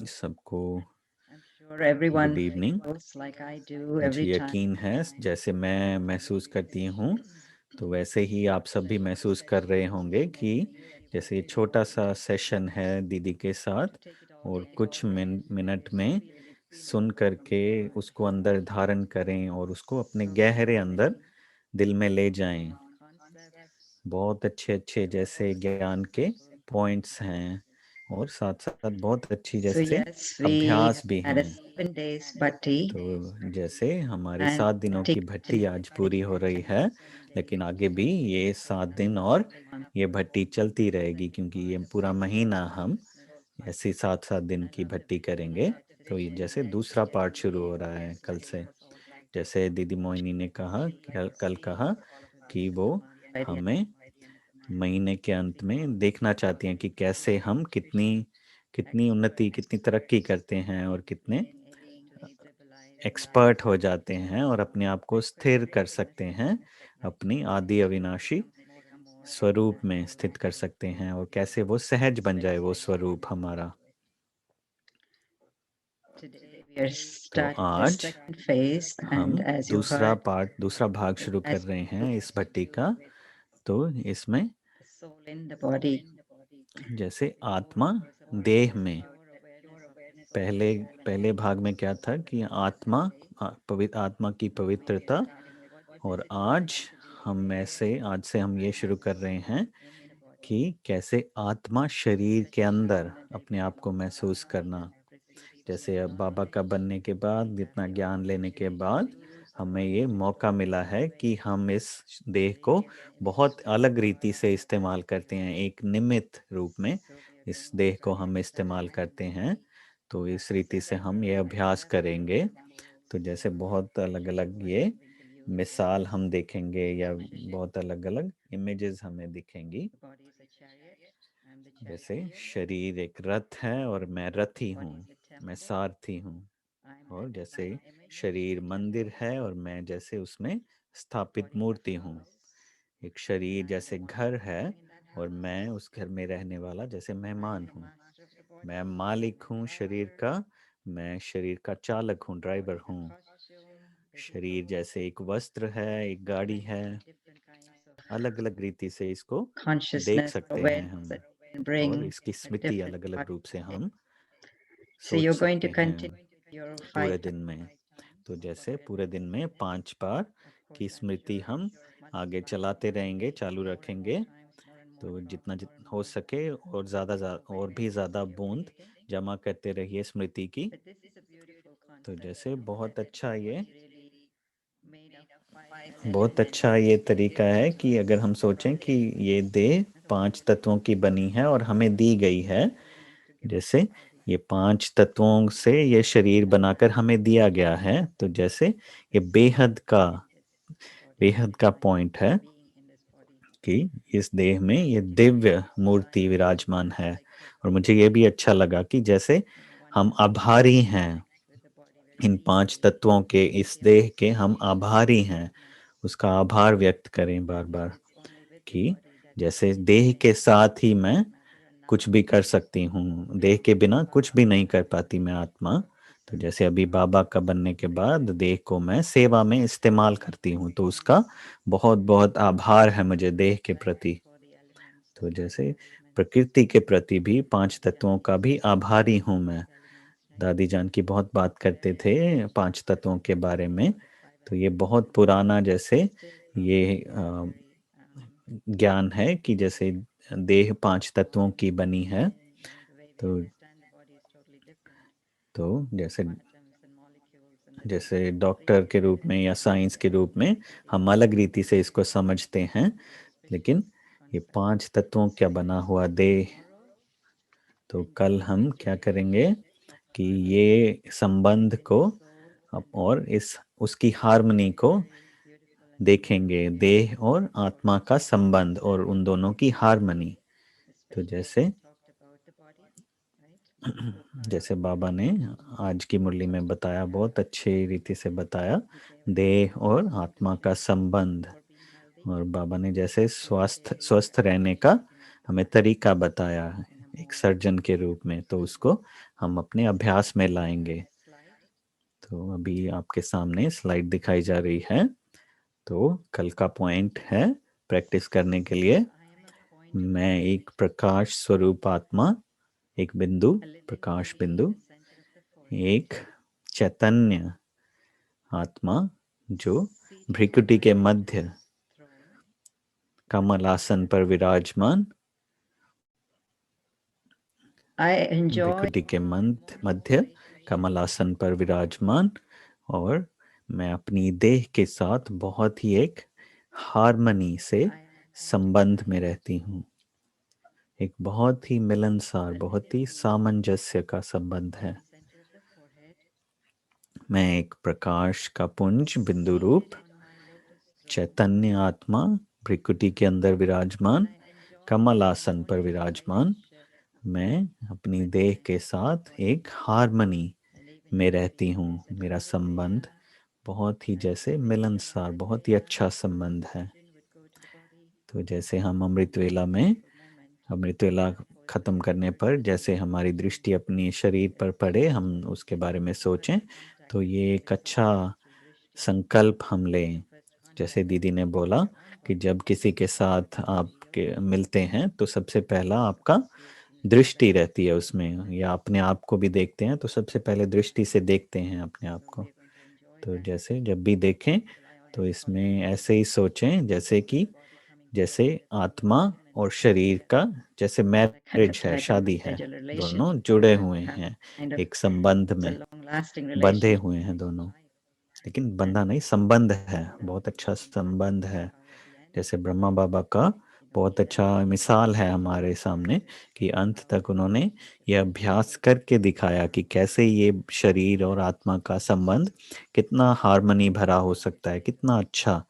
S1: सबको
S3: I'm sure everyone
S1: good evening.
S3: feels like I do
S1: मुझे
S3: every time
S1: यकीन है
S3: I
S1: जैसे मैं महसूस
S3: leave this
S1: करती हूँ,
S3: space.
S1: तो वैसे ही आप सब भी महसूस कर रहे होंगे कि जैसे ये छोटा सा सेशन है दीदी के साथ,
S3: To take it all
S1: और
S3: in
S1: कुछ मिनट
S3: is to
S1: में
S3: feel it
S1: soon
S3: from the
S1: करके
S3: heart.
S1: उसको अंदर धारण करें और उसको अपने
S3: So
S1: गहरे अंदर
S3: many
S1: दिल में ले जाएं।
S3: concepts,
S1: बहुत अच्छे अच्छे जैसे ज्ञान के पॉइंट्स हैं और साथ साथ बहुत अच्छी
S3: so
S1: जैसे
S3: yes, we
S1: अभ्यास भी
S3: had a
S1: हैं।
S3: 7 days bhakti
S1: तो जैसे हमारी
S3: and
S1: 7 दिनों की भट्टी आज पूरी हो रही है, लेकिन आगे भी ये 7 दिन और ये भट्टी चलती रहेगी, क्योंकि ये पूरा महीना हम ऐसे 7 7 दिन की भट्टी करेंगे। तो ये जैसे दूसरा पार्ट शुरू हो रहा है कल से। जैसे दीदी मोहिनी ने कहा, कल कहा कि वो हमें महीने के अंत में देखना चाहती हैं कि कैसे हम कितनी कितनी उन्नति, कितनी तरक्की करते हैं और कितने एक्सपर्ट हो जाते हैं और अपने आप को स्थिर कर सकते हैं, अपनी आदि अविनाशी स्वरूप में स्थित कर सकते हैं, और कैसे वो सहज बन जाए वो स्वरूप हमारा।
S3: Today we are
S1: तो
S3: starting the
S1: आज
S3: second phase,
S1: हम
S3: and as you
S1: दूसरा
S3: heard,
S1: पार्ट, दूसरा भाग
S3: it
S1: शुरू कर
S3: has
S1: रहे
S3: to
S1: हैं इस भट्टी
S3: do
S1: का।
S3: with
S1: तो इसमें
S3: the soul in the body.
S1: जैसे आत्मा देह में, पहले पहले भाग में क्या था कि आत्मा, पवित्र आत्मा की पवित्रता, और आज आज से हम ये शुरू कर रहे हैं कि कैसे आत्मा शरीर के अंदर अपने आप को महसूस करना। जैसे अब बाबा का बनने के बाद, इतना ज्ञान लेने के बाद, हमें ये मौका मिला है कि हम इस देह को बहुत अलग रीति से इस्तेमाल करते हैं, एक निमित्त रूप में इस देह को हम इस्तेमाल करते हैं। तो इस रीति से हम ये अभ्यास करेंगे। तो जैसे बहुत अलग अलग ये मिसाल हम देखेंगे, या बहुत अलग अलग इमेजेस हमें दिखेंगी। जैसे शरीर एक रथ है और मैं रथी हूँ, मैं सारथी हूँ। और जैसे शरीर मंदिर है और मैं जैसे उसमें स्थापित मूर्ति हूँ। एक शरीर जैसे घर है और मैं उस घर में रहने वाला जैसे मेहमान हूँ। मैं मालिक हूँ शरीर का, मैं शरीर का चालक हूँ, ड्राइवर हूँ। शरीर जैसे एक वस्त्र है, एक गाड़ी है। अलग अलग रीति से इसको देख
S3: consciousness
S1: सकते हैं
S3: awareness
S1: हम,
S3: that can
S1: और
S3: bring
S1: इसकी
S3: a
S1: स्मृति
S3: different
S1: अलग अलग रूप से
S3: part.
S1: हम
S3: So
S1: सोच
S3: you're going
S1: सकते
S3: to
S1: हैं
S3: continue your
S1: पूरे
S3: 5
S1: दिन में। तो जैसे पूरे दिन में 5 बार की स्मृति हम आगे चलाते रहेंगे, चालू रखेंगे। तो जितना हो सके और और भी ज़्यादा बूंद जमा करते रहिए स्मृति की। तो जैसे बहुत अच्छा ये तरीका है कि अगर हम सोचें कि ये देह 5 तत्वों की बनी है और हमें दी गई है, जैसे ये 5 तत्वों से ये शरीर बनाकर हमें दिया गया है। तो जैसे ये बेहद का पॉइंट है कि इस देह में ये दिव्य मूर्ति विराजमान है। और मुझे ये भी अच्छा लगा कि जैसे हम आभारी हैं इन 5 तत्वों के, इस देह के हम आभारी हैं, उसका आभार व्यक्त करें बार बार कि जैसे देह के साथ ही मैं कुछ भी कर सकती हूँ, देह के बिना कुछ भी नहीं कर पाती मैं आत्मा। तो जैसे अभी बाबा का बनने के बाद देह को मैं सेवा में इस्तेमाल करती हूँ, तो उसका बहुत बहुत आभार है मुझे देह के प्रति। तो जैसे प्रकृति के प्रति भी 5 तत्वों का भी आभारी हूँ मैं। दादी जान की बहुत बात करते थे 5 तत्वों के बारे में। तो ये बहुत पुराना जैसे ये ज्ञान है कि जैसे देह 5 तत्वों की बनी है। तो जैसे डॉक्टर के रूप में या साइंस के रूप में हम अलग रीति से इसको समझते हैं, लेकिन ये 5 तत्वों क्या बना हुआ देह। तो कल हम क्या करेंगे कि ये संबंध को और इस उसकी हार्मनी को देखेंगे, देह और आत्मा का संबंध और उन दोनों की हार्मनी। तो जैसे बाबा ने आज की मुरली में बताया, बहुत अच्छी रीति से बताया देह और आत्मा का संबंध। और बाबा ने जैसे स्वस्थ रहने का हमें तरीका बताया एक सर्जन के रूप में, तो उसको हम अपने अभ्यास में लाएंगे। तो अभी आपके सामने स्लाइड दिखाई जा रही है। तो कल का पॉइंट है प्रैक्टिस करने के लिए, मैं एक प्रकाश स्वरूप आत्मा, एक बिंदु, प्रकाश बिंदु, एक चैतन्य आत्मा जो भ्रिकुटी के मध्य कमल आसन पर विराजमान, भ्रिकुटी के मध्य कमल आसन पर विराजमान, और मैं अपनी देह के साथ बहुत ही एक हार्मनी से संबंध में रहती हूँ। एक बहुत ही मिलनसार, बहुत ही सामंजस्य का संबंध है। मैं एक प्रकाश का पुंज बिंदु रूप चैतन्य आत्मा भ्रिकुटी के अंदर विराजमान, कमल आसन पर विराजमान, मैं अपनी देह के साथ एक हार्मनी में रहती हूँ। मेरा संबंध बहुत ही जैसे मिलनसार, बहुत ही अच्छा संबंध है। तो जैसे हम अमृत वेला खत्म करने पर जैसे हमारी दृष्टि अपनी शरीर पर पड़े, हम उसके बारे में सोचें, तो ये एक अच्छा संकल्प हम लें। जैसे दीदी ने बोला कि जब किसी के साथ आपके मिलते हैं तो सबसे पहला आपका दृष्टि रहती है उसमें, या अपने आप को भी देखते हैं तो सबसे पहले दृष्टि से देखते हैं अपने आप को। तो जैसे जब भी देखें तो इसमें ऐसे ही सोचें जैसे आत्मा और शरीर का जैसे मैरिज है, शादी है, दोनों जुड़े हुए हैं एक संबंध में, बंधे हुए हैं दोनों। लेकिन बंधा नहीं, संबंध है, बहुत अच्छा संबंध है। जैसे ब्रह्मा बाबा का बहुत अच्छा मिसाल है हमारे सामने कि अंत तक उन्होंने ये अभ्यास करके दिखाया कि कैसे ये शरीर और आत्मा का संबंध कितना हार्मनी भरा हो सकता है, कितना अच्छा,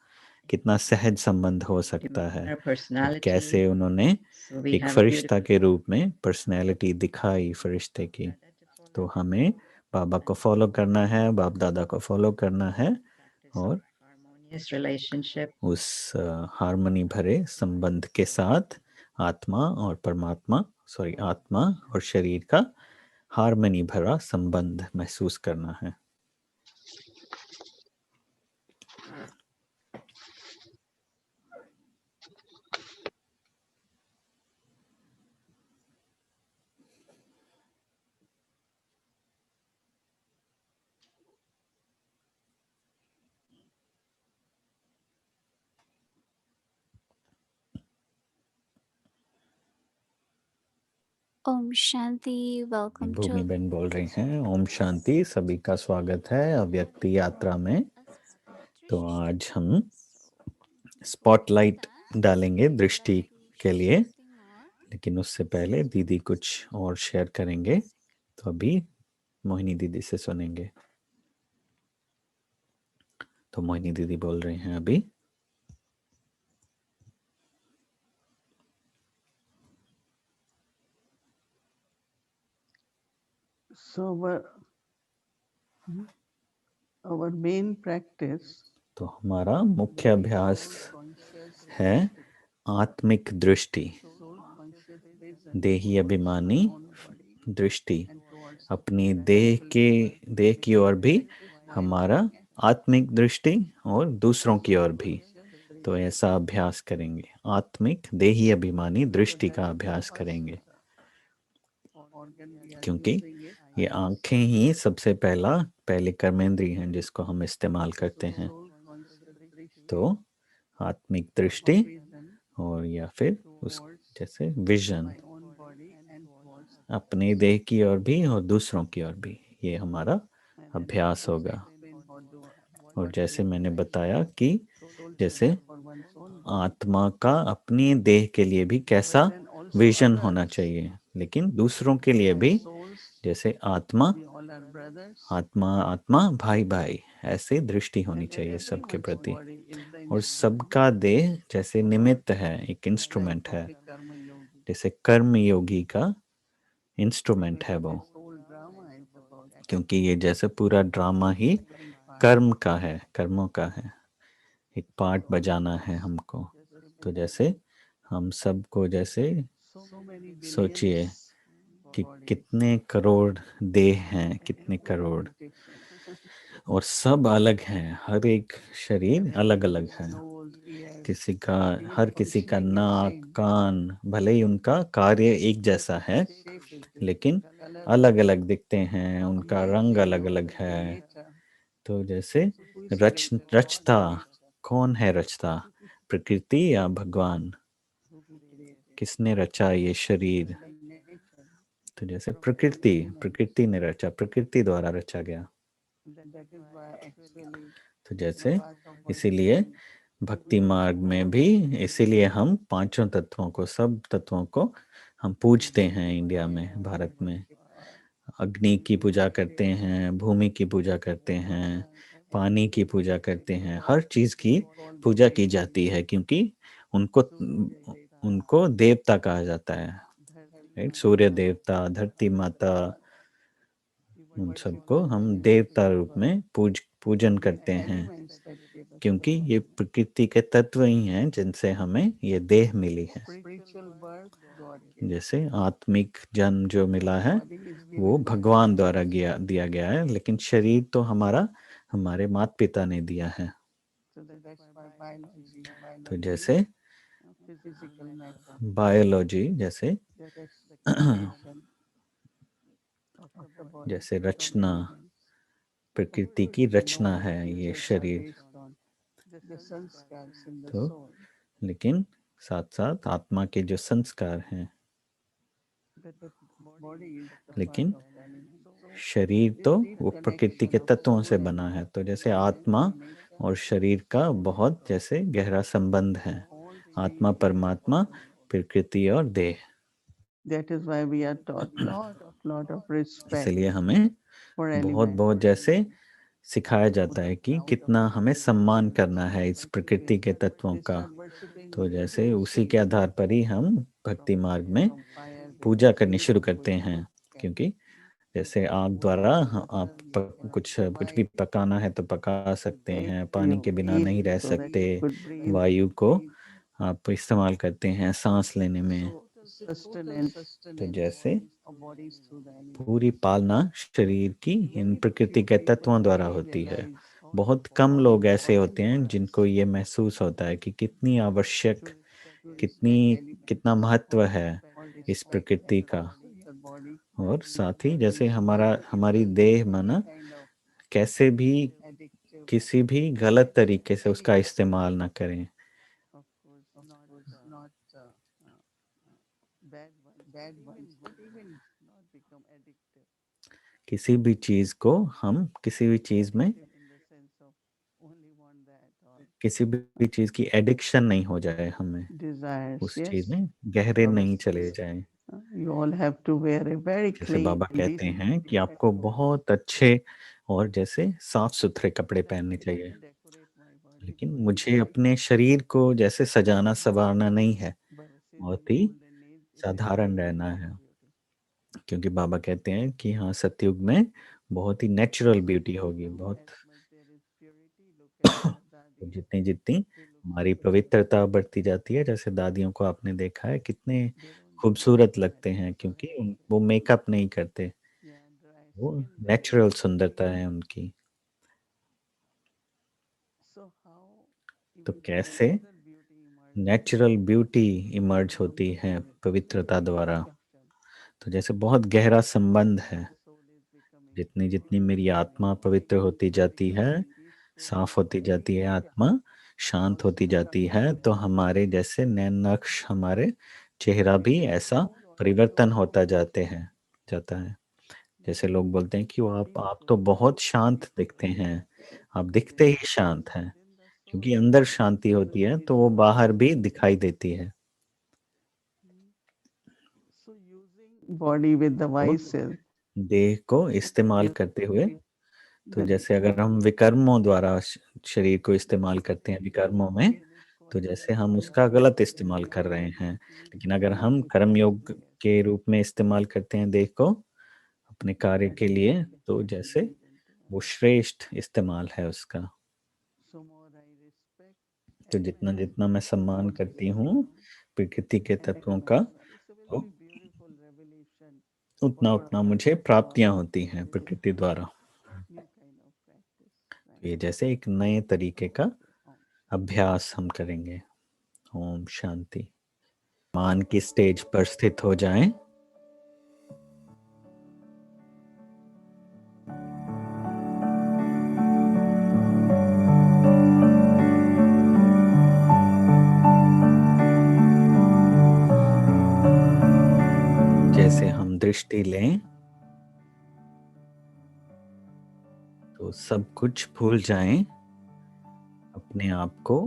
S1: कितना सहज संबंध हो सकता है। और कैसे उन्होंने एक फरिश्ता के रूप में पर्सनैलिटी दिखाई फरिश्ते की। तो हमें बाबा को फॉलो करना है, बाप दादा को फॉलो करना है और
S3: harmonious relationship
S1: उस हार्मनी भरे संबंध के साथ आत्मा और परमात्मा, आत्मा और शरीर का हार्मनी भरा संबंध महसूस करना है।
S4: ओम शांति, वेलकम टू
S1: भूमि बहन बोल रही हैं, ओम शांति, सभी का स्वागत है अव्यक्ति यात्रा में। तो आज हम स्पॉटलाइट डालेंगे दृष्टि के लिए, लेकिन उससे पहले दीदी कुछ और शेयर करेंगे। तो अभी मोहिनी दीदी से सुनेंगे। तो मोहिनी दीदी बोल रही हैं अभी।
S2: So our main practice
S1: तो हमारा मुख्य अभ्यास है आत्मिक दृष्टि, देही अभिमानी दृष्टि, अपनी देह की ओर भी हमारा आत्मिक दृष्टि और दूसरों की ओर भी। तो ऐसा अभ्यास करेंगे, आत्मिक देही अभिमानी दृष्टि का अभ्यास करेंगे, क्योंकि ये आंखें ही सबसे पहले कर्मेंद्रिय हैं जिसको हम इस्तेमाल करते हैं। तो आत्मिक दृष्टि और या फिर उस जैसे विजन, अपने देह की ओर भी और दूसरों की ओर भी, ये हमारा अभ्यास होगा। और जैसे मैंने बताया कि जैसे आत्मा का अपनी देह के लिए भी कैसा विजन होना चाहिए, लेकिन दूसरों के लिए भी जैसे आत्मा भाई भाई, ऐसे दृष्टि होनी चाहिए सबके प्रति। और सबका देह जैसे निमित्त है, एक इंस्ट्रूमेंट है, जैसे कर्म योगी का इंस्ट्रूमेंट है वो, क्योंकि ये जैसे पूरा ड्रामा ही कर्म का है, कर्मों का है, एक पार्ट बजाना है हमको। तो जैसे हम सबको जैसे सोचिए कि कितने करोड़ देह हैं, कितने करोड़, और सब अलग हैं, हर एक शरीर अलग अलग है। हर किसी का नाक कान, भले ही उनका कार्य एक जैसा है, लेकिन अलग अलग दिखते हैं, उनका रंग अलग अलग है। तो जैसे रचता कौन है? रचता प्रकृति या भगवान? किसने रचा ये शरीर? तो जैसे प्रकृति ने रचा, प्रकृति द्वारा रचा गया। तो जैसे इसीलिए भक्ति मार्ग में भी, इसीलिए हम पांचों तत्वों को, सब तत्वों को हम पूजते हैं इंडिया में, भारत में। अग्नि की पूजा करते हैं, भूमि की पूजा करते हैं, पानी की पूजा करते हैं, हर चीज की पूजा की जाती है, क्योंकि उनको देवता कहा जाता है, राइट? सूर्य देवता, धरती माता, उन सबको हम देवता रूप में पूजन करते हैं, क्योंकि ये प्रकृति के तत्व ही हैं जिनसे हमें ये देह मिली है। जैसे आत्मिक जन्म जो मिला है वो भगवान द्वारा दिया गया है, लेकिन शरीर तो हमारे माता पिता ने दिया है। तो जैसे बायोलॉजी, जैसे रचना, प्रकृति की रचना है ये शरीर। तो लेकिन साथ साथ आत्मा के जो संस्कार हैं, लेकिन शरीर तो वो प्रकृति के तत्वों से बना है। तो जैसे आत्मा और शरीर का बहुत जैसे गहरा संबंध है, आत्मा परमात्मा, प्रकृति और देह। इसलिए हमें बहुत जैसे सिखाया जाता है कि कितना हमें सम्मान करना है इस प्रकृति के तत्वों का। तो जैसे उसी के आधार पर ही हम भक्ति मार्ग में पूजा करनी शुरू करते हैं, क्योंकि जैसे आग द्वारा आप कुछ भी पकाना है तो पका सकते हैं, पानी के बिना नहीं रह सकते, वायु को आप इस्तेमाल करते हैं सांस लेने में। तो जैसे पूरी पालना शरीर की इन प्रकृति के तत्वों द्वारा होती है। बहुत कम लोग ऐसे होते हैं जिनको ये महसूस होता है कि कितनी आवश्यक, कितना महत्व है इस प्रकृति का। और साथ ही जैसे हमारी देह माना कैसे भी किसी भी गलत तरीके से उसका इस्तेमाल ना करें। किसी भी चीज को हम किसी भी चीज में किसी भी चीज की एडिक्शन नहीं हो जाए, हमें उस चीज में गहरे नहीं चले जाए। जैसे बाबा कहते हैं कि आपको बहुत अच्छे और जैसे साफ सुथरे कपड़े पहनने चाहिए, लेकिन मुझे अपने शरीर को जैसे सजाना संवारना नहीं है, बहुत ही साधारण रहना है। क्योंकि बाबा कहते हैं कि हाँ, सतयुग में बहुत ही नेचुरल ब्यूटी होगी, बहुत तो जितनी जितनी हमारी पवित्रता बढ़ती जाती है, जैसे दादियों को आपने देखा है कितने खूबसूरत लगते हैं, क्योंकि वो मेकअप नहीं करते, वो नेचुरल सुंदरता है उनकी। तो कैसे नेचुरल ब्यूटी इमर्ज होती है पवित्रता द्वारा। तो जैसे बहुत गहरा संबंध है, जितनी जितनी मेरी आत्मा पवित्र होती जाती है, साफ होती जाती है आत्मा, शांत होती जाती है, तो हमारे जैसे नैन नक्श, हमारे चेहरा भी ऐसा परिवर्तन होता जाता है। जैसे लोग बोलते हैं कि वो आप तो बहुत शांत दिखते हैं, आप दिखते ही शांत हैं, क्योंकि अंदर शांति होती है तो वो बाहर भी दिखाई देती है।
S2: बॉडी विद द वाइसेस,
S1: देह को इस्तेमाल करते हुए, तो जैसे अगर हम विकर्मों द्वारा शरीर को इस्तेमाल करते हैं विकर्मों में, तो जैसे हम उसका गलत इस्तेमाल कर रहे हैं। लेकिन अगर हम कर्म योग के रूप में इस्तेमाल करते हैं देह को अपने कार्य के लिए, तो जैसे वो श्रेष्ठ इस्तेमाल है उसका। तो जितना जितना मैं सम्मान करती हूँ प्रकृति के तत्वों का, तो उतना उतना मुझे प्राप्तियां होती हैं प्रकृति द्वारा। ये जैसे एक नए तरीके का अभ्यास हम करेंगे। ओम शांति। मान की स्टेज पर स्थित हो जाएं। जैसे हम दृष्टि लें तो सब कुछ भूल जाएं, अपने आप को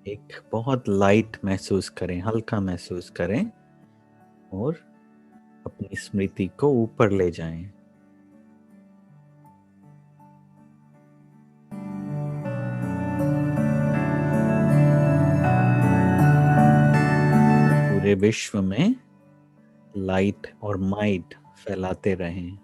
S1: एक बहुत लाइट महसूस करें, हल्का महसूस करें, और अपनी स्मृति को ऊपर ले जाएं। पूरे विश्व में लाइट और माइट फैलाते रहें।